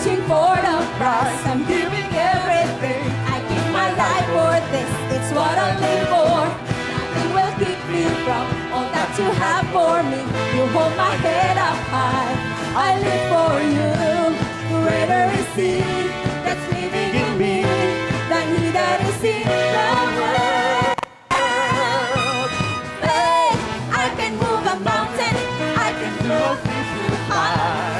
reaching for the prize. I'm giving everything. I give my life for this. It's what I live for. Nothing will keep me from all that you have for me. You hold my head up high. I live for you. Greater is He that's living in me than he that is in the world. Faith, I can move a mountain. I can throw things high.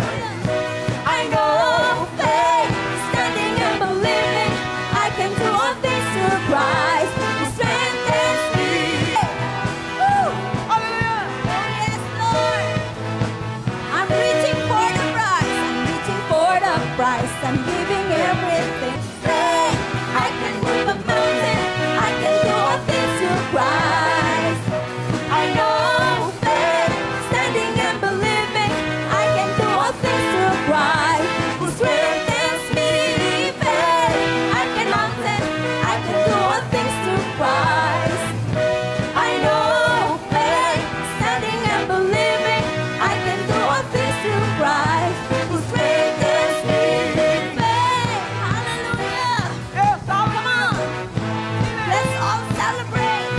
I know faith, standing and believing. I can do all things through Christ who strengthens me. Woo! Hallelujah! Oh yes, Lord. I'm reaching for the prize. I'm reaching for the prize. I'm giving everything. Faith, I can move a mountain. I can do all things through Christ. I know faith, standing and believing. I can do all things through Christ who strengthens me. Faith, I can mountain. I can do all things through Christ. I know faith, standing and believing. I can do all things through Christ who strengthens me. Faith, hallelujah. Come on, let's all celebrate.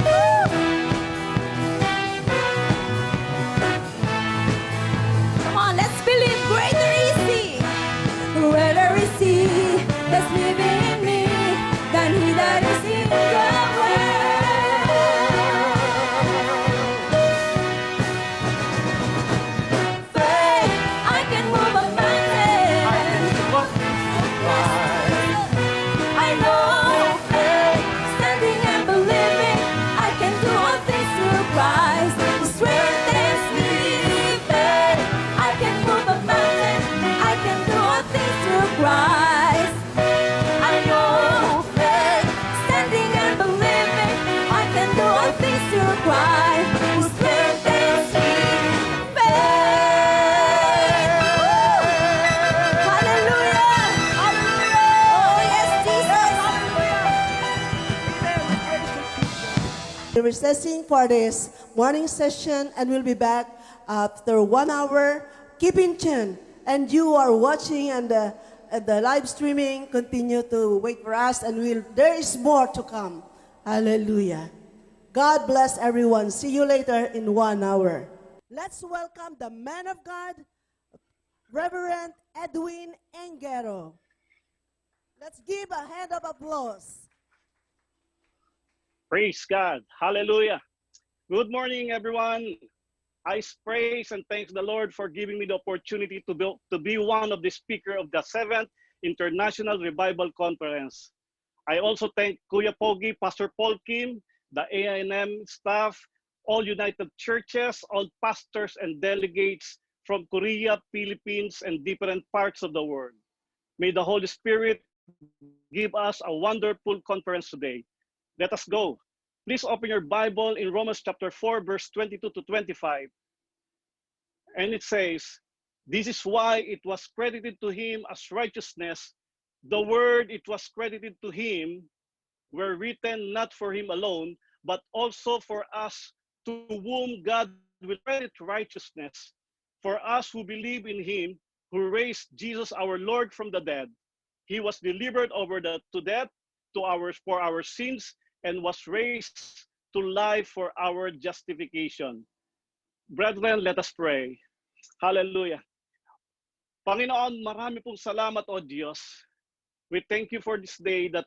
Woo! Come on, let's believe greater is He. Greater is He that's living in me than he that is in the world. Faith, I can move a mountain. I know faith, standing and believing. I can do all things through Christ who strengthens me. Faith, I can move a mountain. I can do all things through Christ. I know faith, standing and believing. I can do all things through Christ who strengthens me. Faith. Woo! Hallelujah. Oh yes, Jesus. We're recessing for this morning session and we'll be back after 1 hour. Keep in tune. And you are watching and the live streaming, continue to wait for us and there is more to come. Hallelujah. God bless everyone. See you later in 1 hour. Let's welcome the man of God, Reverend Edwin Engero. Let's give a hand of applause. Praise God. Hallelujah. Good morning, everyone. I praise and thank the Lord for giving me the opportunity to be one of the speakers of the 7th International Revival Conference. I also thank Kuya Pogi, Pastor Paul Kim, the AINM staff, all United Churches, all pastors and delegates from Korea, Philippines, and different parts of the world. May the Holy Spirit give us a wonderful conference today. Let us go. Please open your Bible in Romans chapter 4, verse 22 to 25. And it says, this is why it was credited to him as righteousness. The word it was credited to him were written not for him alone, but also for us to whom God will credit righteousness. For us who believe in him, who raised Jesus our Lord from the dead. He was delivered over to death for our sins and was raised to life for our justification. Brethren, let us pray. Hallelujah. Panginoon, marami pong salamat, O Diyos. We thank you for this day that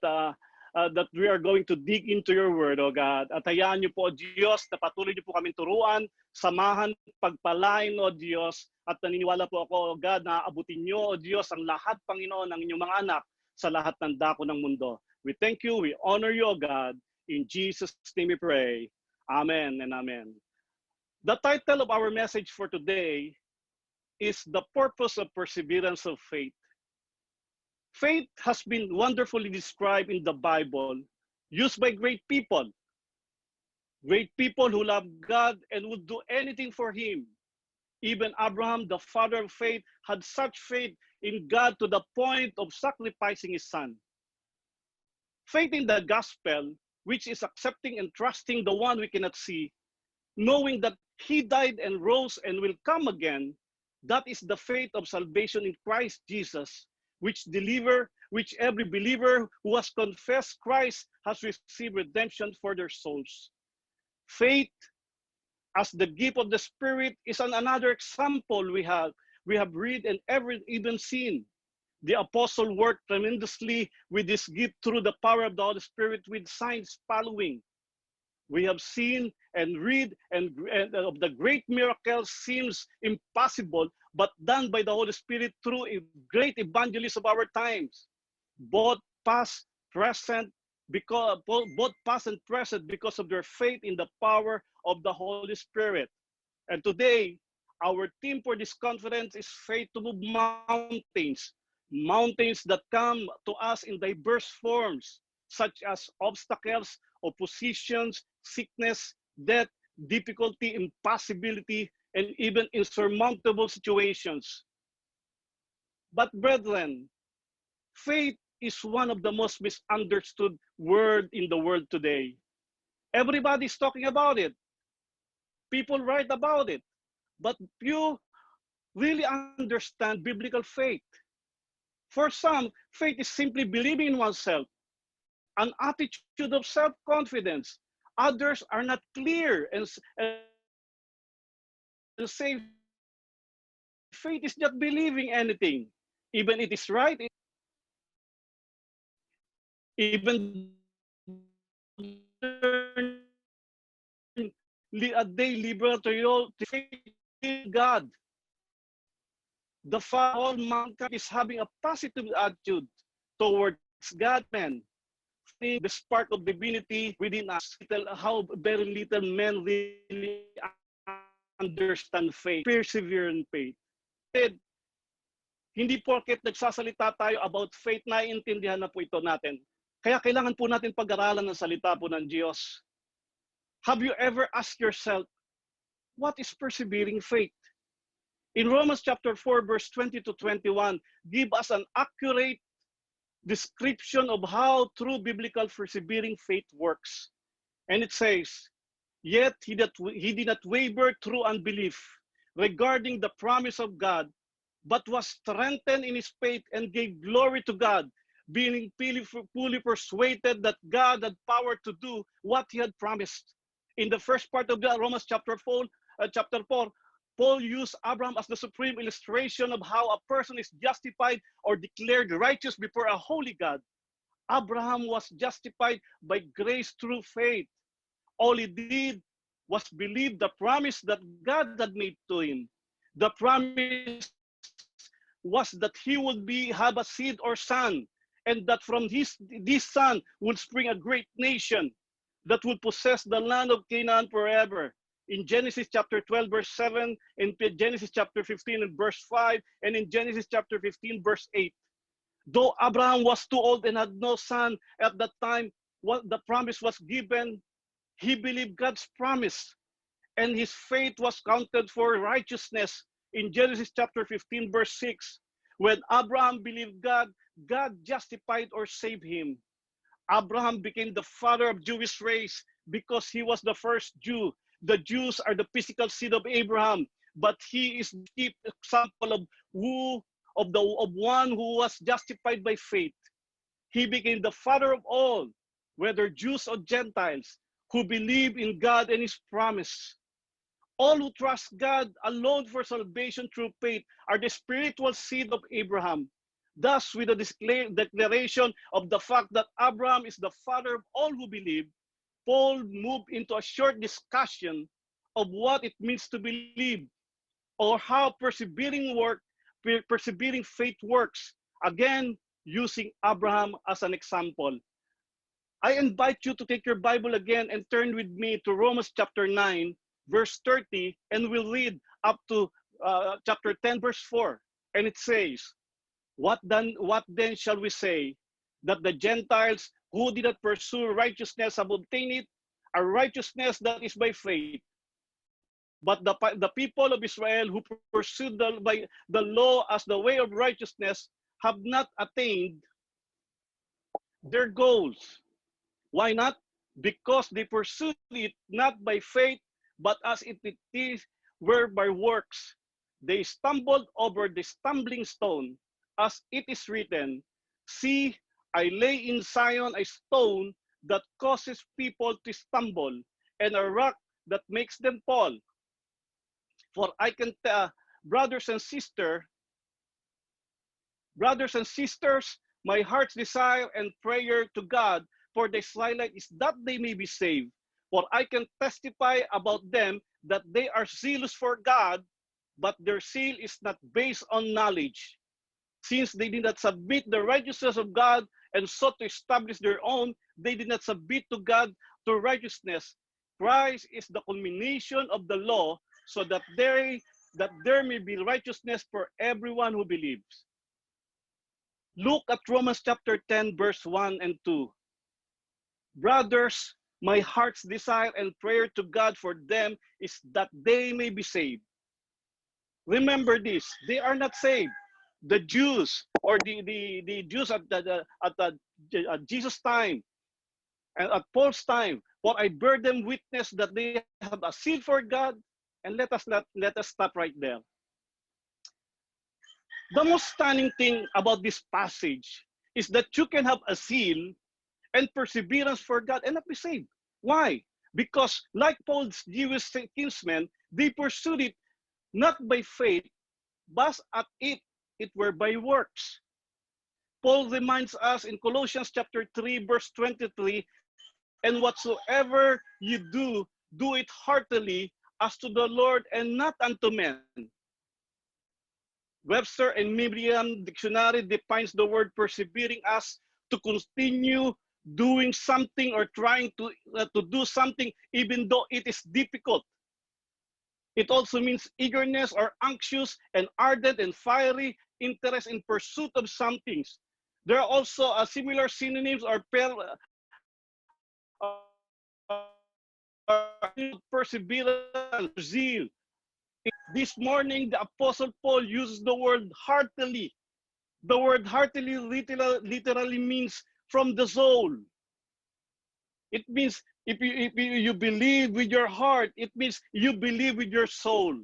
we are going to dig into your word, O God. At hayaan niyo po, O Diyos, na patuloy niyo po kaming turuan, samahan, pagpalain, O Diyos. At naniniwala po ako, O God, na abutin niyo, O Diyos, ang lahat, Panginoon, ng inyong mga anak sa lahat ng dako ng mundo. We thank you, we honor you, O God. In Jesus' name we pray. Amen and amen. The title of our message for today is The Purpose of Perseverance of Faith. Faith has been wonderfully described in the Bible, used by great people who love God and would do anything for him. Even Abraham, the father of faith, had such faith in God to the point of sacrificing his son. Faith in the gospel, which is accepting and trusting the one we cannot see, knowing that he died and rose and will come again, That is the faith of salvation in Christ Jesus, which every believer who has confessed Christ has received redemption for their souls. Faith as the gift of the Spirit is another example we have read and ever even seen. The apostle worked tremendously with this gift through the power of the Holy Spirit, with signs following. We have seen and read and of the great miracles seems impossible, but done by the Holy Spirit through a great evangelists of our times, both past, present, both past and present, because of their faith in the power of the Holy Spirit. And today, our theme for this conference is faith to move mountains, mountains that come to us in diverse forms, such as obstacles, oppositions, sickness, death, difficulty, impossibility, and even insurmountable situations. But brethren, faith is one of the most misunderstood word in the world today. Everybody's talking about it. People write about it. But few really understand biblical faith. For some, faith is simply believing in oneself, an attitude of self-confidence. Others are not clear and say faith is not believing anything. Even it is right, even a day liberal to faith in God. The all mankind is having a positive attitude towards God, man. The spark of divinity within us. How very little men really understand faith, persevere in faith. Hindi porket nagsasalita tayo about faith, naiintindihan na po ito natin. Kaya kailangan po natin pag-aralan ng salita po ng Diyos. Have you ever asked yourself, what is persevering faith? In Romans chapter 4, verse 20 to 21, give us an accurate description of how true biblical persevering faith works. And it says, yet he did not waver through unbelief regarding the promise of God, but was strengthened in his faith and gave glory to God, being fully persuaded that God had power to do what he had promised. In the first part of the Romans chapter 4, Paul used Abraham as the supreme illustration of how a person is justified or declared righteous before a holy God. Abraham was justified by grace through faith. All he did was believe the promise that God had made to him. The promise was that he would have a seed or son, and that from this son would spring a great nation that would possess the land of Canaan forever. In Genesis chapter 12, verse 7, in Genesis chapter 15 and verse 5, and in Genesis chapter 15, verse 8. Though Abraham was too old and had no son at that time, what the promise was given, he believed God's promise, and his faith was counted for righteousness. In Genesis chapter 15, verse 6, when Abraham believed God, God justified or saved him. Abraham became the father of Jewish race because he was the first Jew. The Jews are the physical seed of Abraham, but he is the example of one who was justified by faith. He became the father of all, whether Jews or Gentiles, who believe in God and his promise. All who trust God alone for salvation through faith are the spiritual seed of Abraham. Thus, with the declaration of the fact that Abraham is the father of all who believe, Paul moved into a short discussion of what it means to believe, or how persevering faith works, again, using Abraham as an example. I invite you to take your Bible again and turn with me to Romans chapter 9, verse 30, and we'll read up to chapter 10, verse 4. And it says, what then shall we say? That the Gentiles who did not pursue righteousness have obtained it, a righteousness that is by faith. But the people of Israel who pursued the law as the way of righteousness have not attained their goals. Why not? Because they pursued it not by faith, but as it is were by works. they stumbled over the stumbling stone, as it is written, see, I lay in Zion a stone that causes people to stumble, and a rock that makes them fall. For I can tell, brothers and sisters, my heart's desire and prayer to God for the Israelites is that they may be saved. For I can testify about them that they are zealous for God, but their zeal is not based on knowledge. Since they did not submit the righteousness of God and sought to establish their own, they did not submit to God to righteousness. Christ is the culmination of the law, so that there may be righteousness for everyone who believes. Look at Romans chapter 10, verse 1 and 2. Brothers, my heart's desire and prayer to God for them is that they may be saved. Remember this, they are not saved. The Jews, or the Jews at Jesus' time and at Paul's time, for I bear them witness that they have a zeal for God. And let us stop right there. The most stunning thing about this passage is that you can have a zeal and perseverance for God and not be saved. Why? Because like Paul's Jewish kinsmen, they pursued it not by faith, but at it were by works. Paul reminds us in Colossians chapter 3, verse 23, and whatsoever you do, do it heartily as to the Lord and not unto men. Webster and Merriam Dictionary defines the word persevering as to continue doing something or trying to do something even though it is difficult. It also means eagerness or anxious and ardent and fiery interest in pursuit of some things. There are also similar synonyms or perseverance, zeal. This morning, the Apostle Paul uses the word heartily. The word heartily literally means from the soul. It means if you believe with your heart, it means you believe with your soul.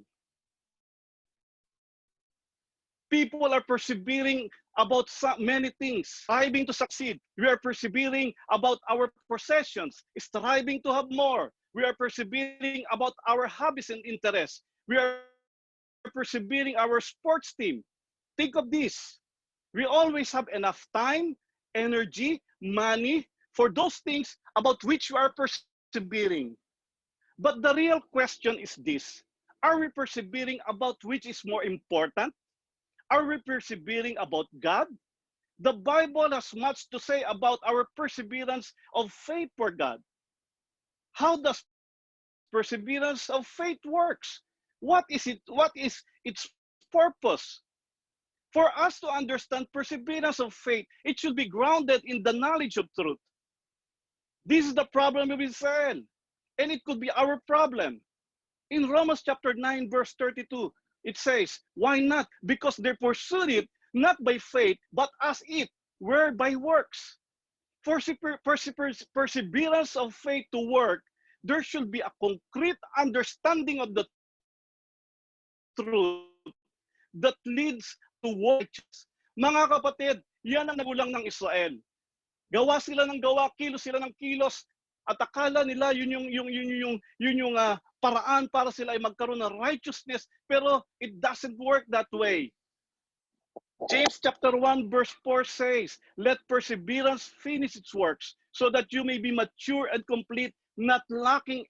People are persevering about many things, striving to succeed. We are persevering about our possessions, striving to have more. We are persevering about our hobbies and interests. We are persevering our sports team. Think of this. We always have enough time, energy, money for those things about which we are persevering. But the real question is this. Are we persevering about which is more important? Are we persevering about God? The Bible has much to say about our perseverance of faith for God. How does perseverance of faith works? What is it? What is its purpose? For us to understand perseverance of faith, it should be grounded in the knowledge of truth. This is the problem of Israel, and it could be our problem. In Romans chapter 9, verse 32, it says, why not? Because they pursued it not by faith, but as it were by works. For perseverance of faith to work, there should be a concrete understanding of the truth that leads to righteousness. Mga kapatid, yan ang nagulang ng Israel. Gawa sila ng gawa, kilos sila ng kilos, at akala nila yun yung paraan para sila ay magkaroon ng righteousness, pero it doesn't work that way. James chapter 1 verse 4 says, let perseverance finish its works, so that you may be mature and complete, not lacking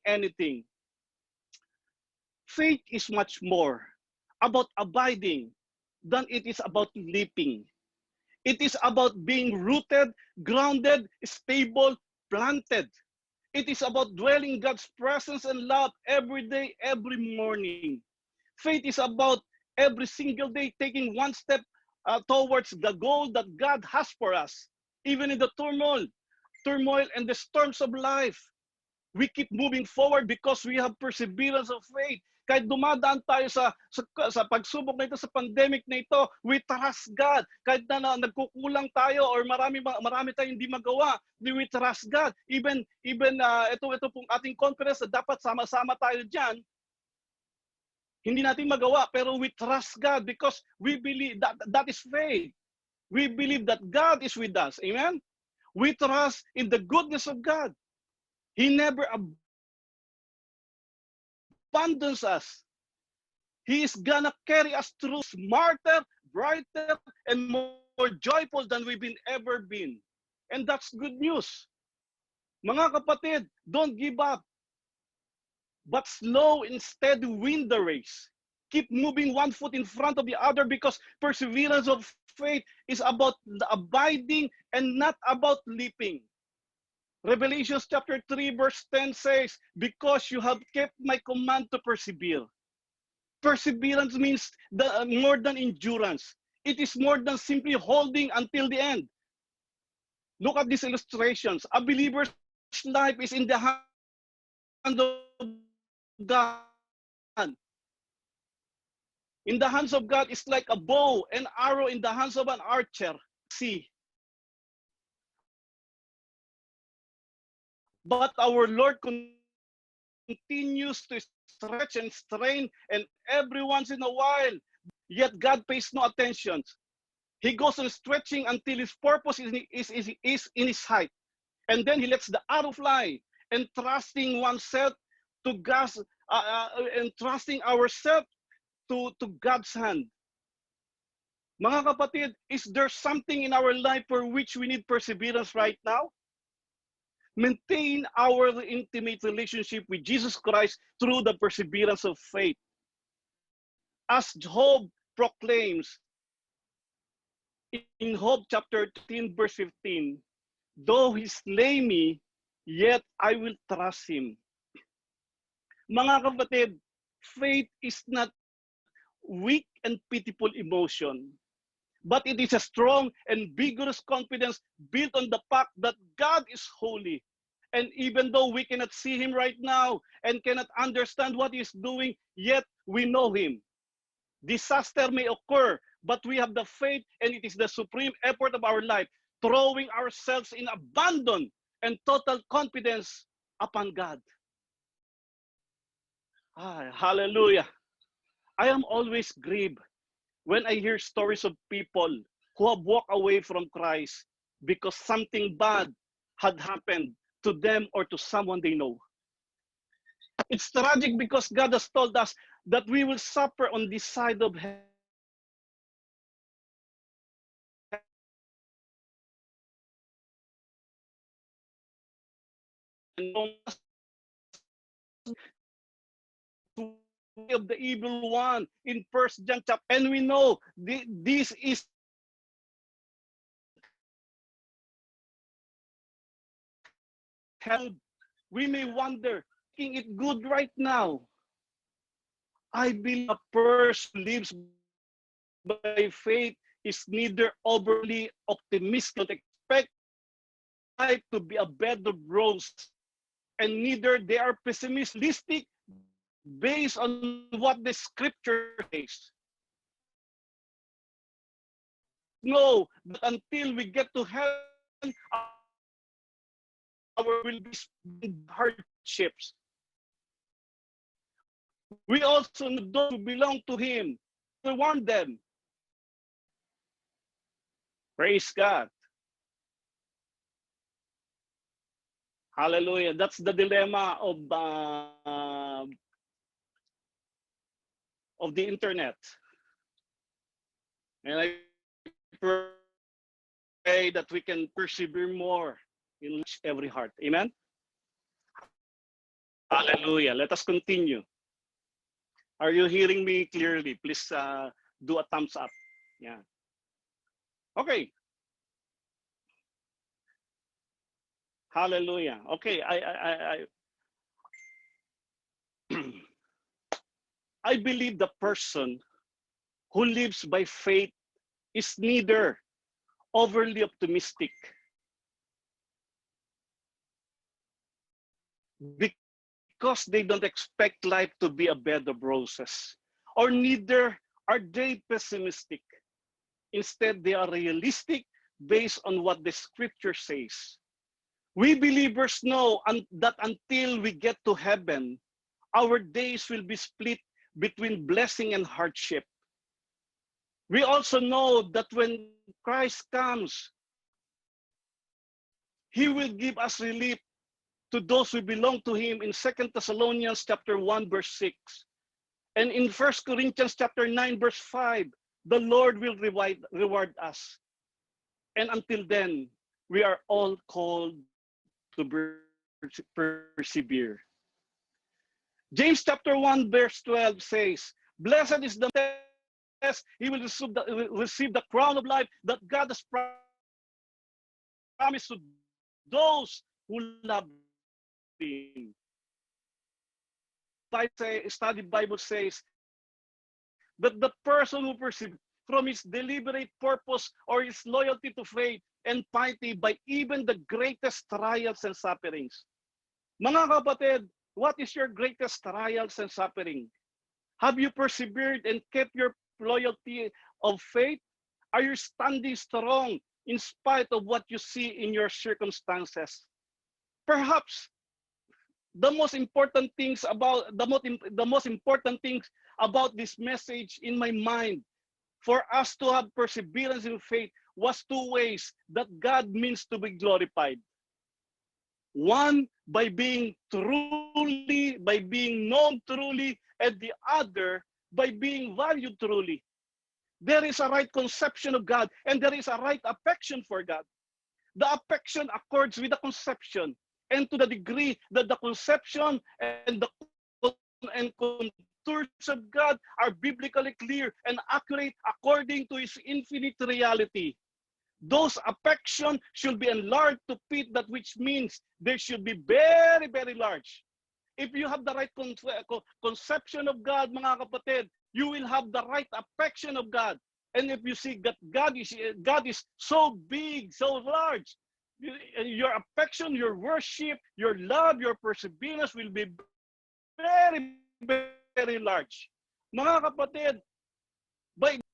anything. Faith is much more about abiding than it is about leaping. It is about being rooted, grounded, stable, planted. It is about dwelling in God's presence and love every day, every morning. Faith is about every single day taking one step towards the goal that God has for us. Even in the turmoil and the storms of life, we keep moving forward because we have perseverance of faith. Kahit dumadaan tayo sa pagsubok na ito, sa pandemic na ito, we trust God. Kahit na nagkukulang tayo or marami tayong hindi magawa, we trust God. Even ito pong ating conference, dapat sama-sama tayo dyan. Hindi natin magawa, pero we trust God because we believe that is faith. We believe that God is with us. Amen? We trust in the goodness of God. He never abandons us. He is gonna carry us through smarter, brighter, and more joyful than we've ever been. And that's good news. Mga kapatid, don't give up. But slow instead win the race. Keep moving one foot in front of the other because perseverance of faith is about abiding and not about leaping. Revelation chapter 3 verse 10 says, because you have kept my command to persevere. Perseverance means more than endurance. It is more than simply holding until the end. Look at these illustrations. A believer's life is in the hand of God. In the hands of God is like a bow and arrow in the hands of an archer. See. But our Lord continues to stretch and strain, and every once in a while, yet God pays no attention. He goes on stretching until his purpose is in his height. And then he lets the arrow fly, and trusting oneself to God's, and trusting ourselves to God's hand. Mga kapatid, is there something in our life for which we need perseverance right now? Maintain our intimate relationship with Jesus Christ through the perseverance of faith. As Job proclaims in Job chapter 13 verse 15, though he slay me, yet I will trust him. Mga kapatid, faith is not weak and pitiful emotion, but it is a strong and vigorous confidence built on the fact that God is holy. And even though we cannot see him right now and cannot understand what he's doing, yet we know him. Disaster may occur, but we have the faith, and it is the supreme effort of our life, throwing ourselves in abandon and total confidence upon God. Hallelujah. I am always grieved when I hear stories of people who have walked away from Christ because something bad had happened to them or to someone they know. It's tragic because God has told us that we will suffer on this side of heaven. Of the evil one in First John chapter, and we know this is hell. We may wonder, making it good right now. I believe a person who lives by faith is neither overly optimistic, expect life to be a bed of roses, and neither they are pessimistic based on what the scripture says. No, but until we get to heaven, our will be hardships. We also know those who belong to him. We warn them. Praise God. Hallelujah. That's the dilemma of the internet. And I pray that we can persevere more in every heart. Amen? Hallelujah. Let us continue. Are you hearing me clearly? Please do a thumbs up. Yeah. Okay. Hallelujah. Okay, I believe the person who lives by faith is neither overly optimistic because they don't expect life to be a bed of roses, or neither are they pessimistic. Instead, they are realistic based on what the scripture says. We believers know that until we get to heaven, our days will be split between blessing and hardship. We also know that when Christ comes, he will give us relief to those who belong to him in 2 Thessalonians chapter 1 verse 6. And in 1 Corinthians chapter 9 verse 5, the Lord will reward us. And until then, we are all called to persevere. James chapter 1 verse 12 says, "Blessed is the man, he will receive the crown of life that God has promised to those who love him." Study Bible says that the person who perseveres from his deliberate purpose or his loyalty to faith and piety by even the greatest trials and sufferings. Mga kapatid, what is your greatest trials and suffering? Have you persevered and kept your loyalty of faith? Are you standing strong in spite of what you see in your circumstances? Perhaps the most important things about this message in my mind for us to have perseverance in faith was two ways that God means to be glorified. One, by being known truly, and the other, by being valued truly. There is a right conception of God, and there is a right affection for God. The affection accords with the conception, and to the degree that the conception and the contours of God are biblically clear and accurate according to his infinite reality. Those affection should be enlarged to fit that, which means they should be very, very large. If you have the right conception of God, mga kapatid, you will have the right affection of God. And if you see that God is so big, so large, your affection, your worship, your love, your perseverance will be very, very large. Mga kapatid,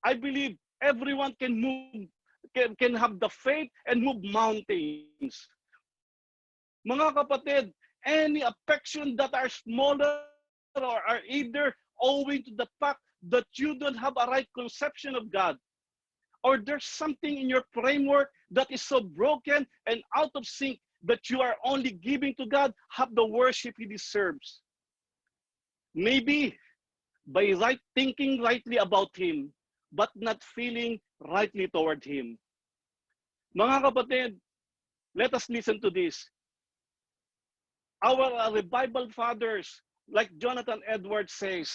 I believe everyone can have the faith and move mountains. Mga kapatid, any affection that are smaller or are either owing to the fact that you don't have a right conception of God, or there's something in your framework that is so broken and out of sync that you are only giving to God, have the worship he deserves. Maybe by thinking rightly about him, but not feeling rightly toward him. Mga kapatid, let us listen to this. Our revival fathers, like Jonathan Edwards says,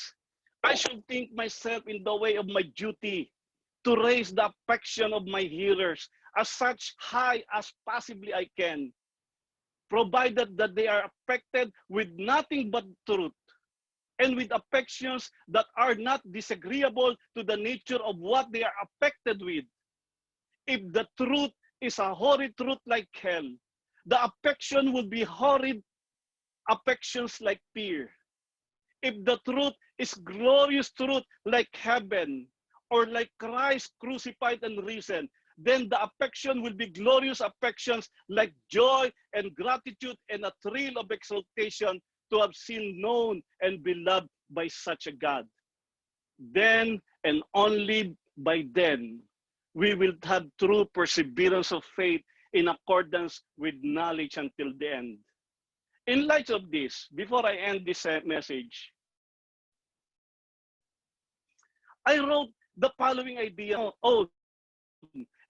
I should think myself in the way of my duty to raise the affection of my hearers as such high as possibly I can, provided that they are affected with nothing but truth, and with affections that are not disagreeable to the nature of what they are affected with. If the truth is a horrid truth like hell, the affection would be horrid affections like fear. If the truth is glorious truth like heaven, or like Christ crucified and risen, then the affection will be glorious affections like joy and gratitude and a thrill of exaltation to have seen, known, and beloved by such a God. Then, and only by then, we will have true perseverance of faith in accordance with knowledge until the end. In light of this, before I end this message, I wrote the following idea,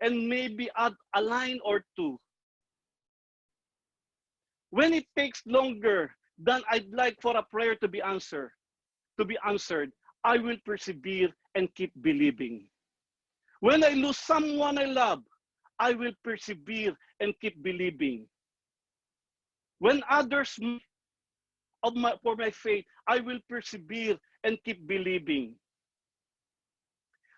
and maybe add a line or two. When it takes longer than I'd like for a prayer to be answered, I will persevere and keep believing. When I lose someone I love, I will persevere and keep believing. When others for my faith, I will persevere and keep believing.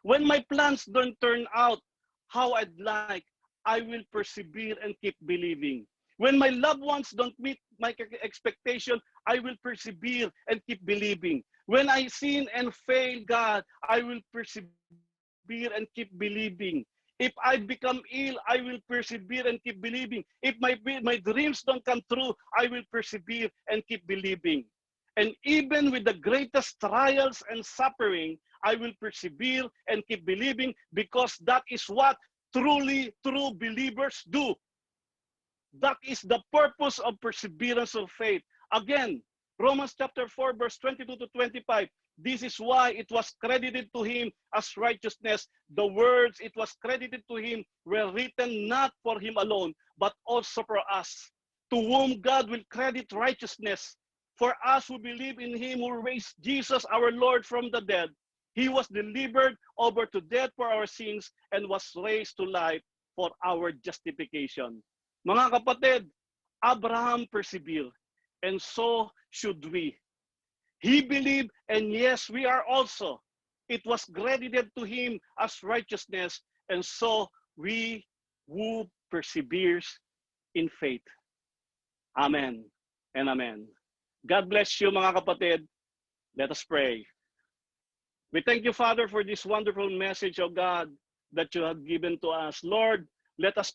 When my plans don't turn out how I'd like, I will persevere and keep believing. When my loved ones don't meet my expectation, I will persevere and keep believing. When I sin and fail God, I will persevere and keep believing. If I become ill, I will persevere and keep believing. If my dreams don't come true, I will persevere and keep believing. And even with the greatest trials and suffering, I will persevere and keep believing, because that is what truly true believers do. That is the purpose of perseverance of faith. Again, Romans chapter 4, verse 22 to 25. This is why it was credited to him as righteousness. The words it was credited to him were written not for him alone, but also for us, to whom God will credit righteousness. For us who believe in him who raised Jesus our Lord from the dead, he was delivered over to death for our sins and was raised to life for our justification. Mga kapatid, Abraham persevered, and so should we. He believed, and yes, we are also. It was credited to him as righteousness, and so we who perseveres in faith. Amen and amen. God bless you, mga kapatid. Let us pray. We thank you, Father, for this wonderful message, of God, that you have given to us. Lord, let us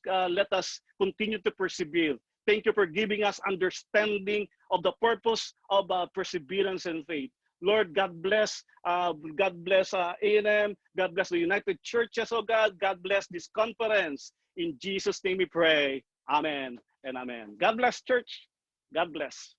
continue to persevere. Thank you for giving us understanding of the purpose of perseverance and faith. Lord, God bless A&M. God bless the United Churches, oh God. God bless this conference. In Jesus' name we pray. Amen and amen. God bless, church. God bless.